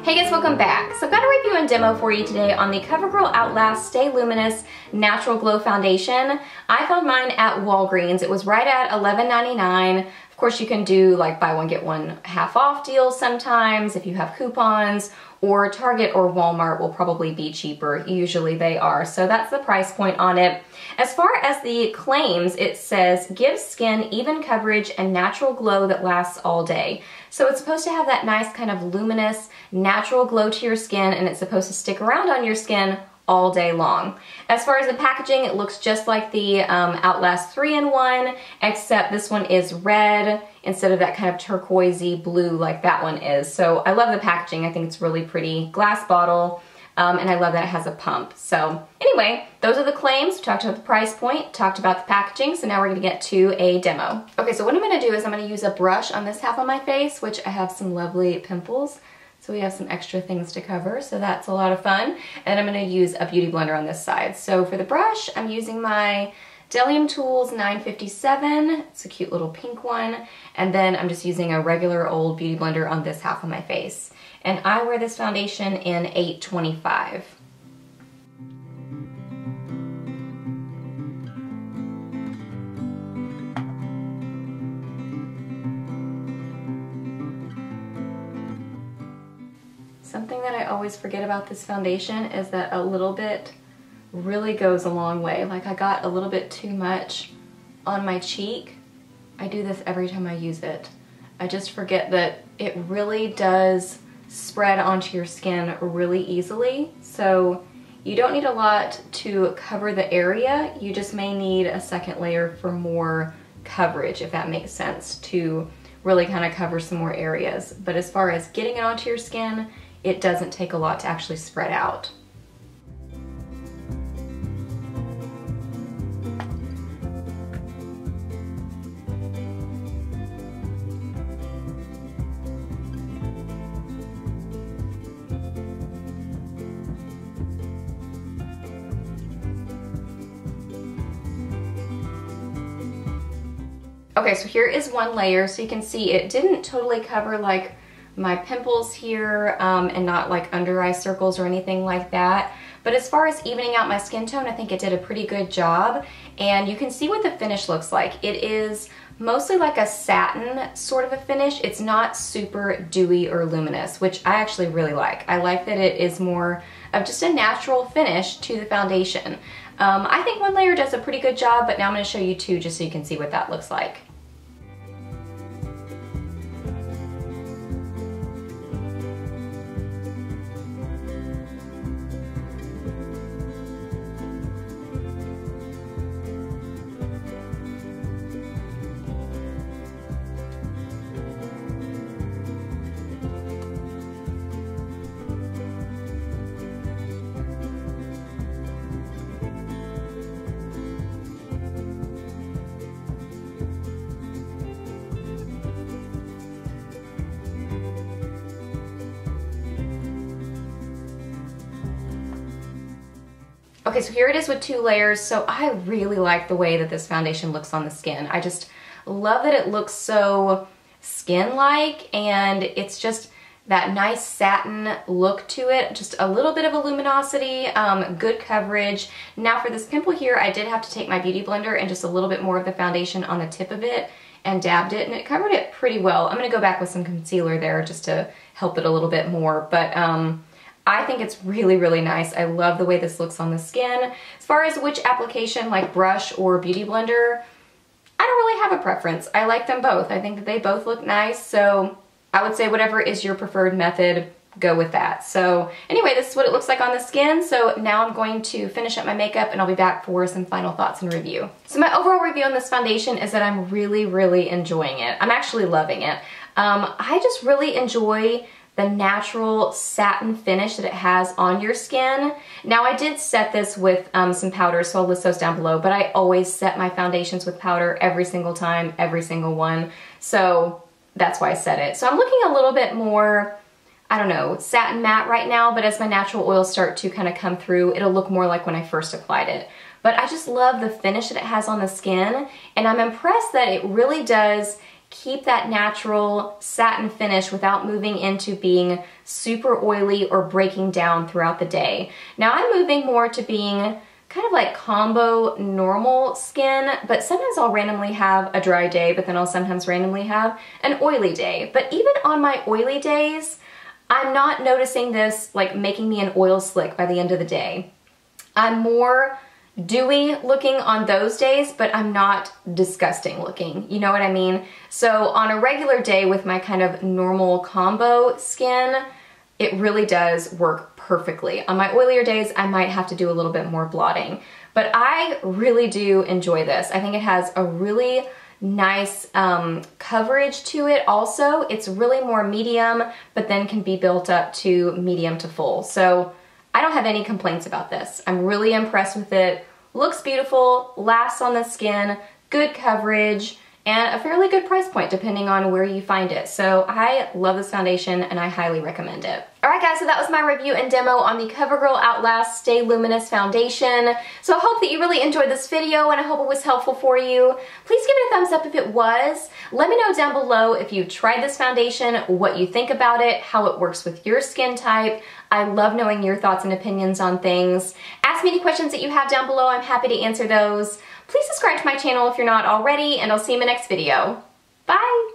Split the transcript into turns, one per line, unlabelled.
Hey guys, welcome back. So I've got a review and demo for you today on the Covergirl Outlast Stay Luminous Natural Glow Foundation. I found mine at Walgreens. It was right at $11.99. Of course, you can do like buy one, get one half off deals sometimes if you have coupons, or Target or Walmart will probably be cheaper. Usually they are. So that's the price point on it. As far as the claims, it says, give skin even coverage and natural glow that lasts all day. So it's supposed to have that nice kind of luminous, natural glow to your skin, and it's supposed to stick around on your skin all day long. As far as the packaging, it looks just like the Outlast 3-in-1, except this one is red instead of that kind of turquoisey blue like that one is. So I love the packaging. I think it's really pretty. Glass bottle, and I love that it has a pump. So anyway, those are the claims. We talked about the price point, talked about the packaging, so now we're gonna get to a demo. Okay, so what I'm gonna do is I'm gonna use a brush on this half of my face, which I have some lovely pimples. So we have some extra things to cover, so that's a lot of fun. And I'm gonna use a beauty blender on this side. So for the brush, I'm using my Delium Tools 957. It's a cute little pink one. And then I'm just using a regular old beauty blender on this half of my face. And I wear this foundation in 825. Something that I always forget about this foundation is that a little bit really goes a long way. Like I got a little bit too much on my cheek. I do this every time I use it. I just forget that it really does spread onto your skin really easily. So you don't need a lot to cover the area. You just may need a second layer for more coverage, if that makes sense, to really kind of cover some more areas. But as far as getting it onto your skin, it doesn't take a lot to actually spread out. Okay, so here is one layer, so you can see it didn't totally cover like my pimples here and not like under eye circles or anything like that. But as far as evening out my skin tone, I think it did a pretty good job. And you can see what the finish looks like. It is mostly like a satin sort of a finish. It's not super dewy or luminous, which I actually really like. I like that it is more of just a natural finish to the foundation. I think one layer does a pretty good job, but now I'm going to show you two just so you can see what that looks like. Okay, so here it is with two layers. So I really like the way that this foundation looks on the skin. I just love that it looks so skin-like, and it's just that nice satin look to it. Just a little bit of a luminosity, good coverage. Now for this pimple here, I did have to take my beauty blender and just a little bit more of the foundation on the tip of it and dabbed it, and it covered it pretty well. I'm gonna go back with some concealer there just to help it a little bit more, but I think it's really, really nice. I love the way this looks on the skin. As far as which application, like brush or beauty blender, I don't really have a preference. I like them both. I think that they both look nice, so I would say whatever is your preferred method, go with that. So anyway, this is what it looks like on the skin. So now I'm going to finish up my makeup and I'll be back for some final thoughts and review. So my overall review on this foundation is that I'm really, really enjoying it. I'm actually loving it. I just really enjoy the natural satin finish that it has on your skin. Now I did set this with some powder, so I'll list those down below, but I always set my foundations with powder every single time, every single one. So that's why I set it. So I'm looking a little bit more, I don't know, satin matte right now, but as my natural oils start to kind of come through, it'll look more like when I first applied it. But I just love the finish that it has on the skin, and I'm impressed that it really does keep that natural satin finish without moving into being super oily or breaking down throughout the day. Now I'm moving more to being kind of like combo normal skin, but sometimes I'll randomly have a dry day, but then I'll sometimes randomly have an oily day. But even on my oily days, I'm not noticing this like making me an oil slick by the end of the day. I'm more dewy looking on those days, but I'm not disgusting looking. You know what I mean? So on a regular day with my kind of normal combo skin, it really does work perfectly. On my oilier days, I might have to do a little bit more blotting, but I really do enjoy this. I think it has a really nice coverage to it also. It's really more medium, but then can be built up to medium to full. So I don't have any complaints about this. I'm really impressed with it. Looks beautiful, lasts on the skin, good coverage, and a fairly good price point depending on where you find it. So I love this foundation and I highly recommend it. Alright guys, so that was my review and demo on the Covergirl Outlast Stay Luminous Foundation. So I hope that you really enjoyed this video and I hope it was helpful for you. Please give it a thumbs up if it was. Let me know down below if you tried this foundation, what you think about it, how it works with your skin type. I love knowing your thoughts and opinions on things. Ask me any questions that you have down below. I'm happy to answer those. Please subscribe to my channel if you're not already, and I'll see you in my next video. Bye!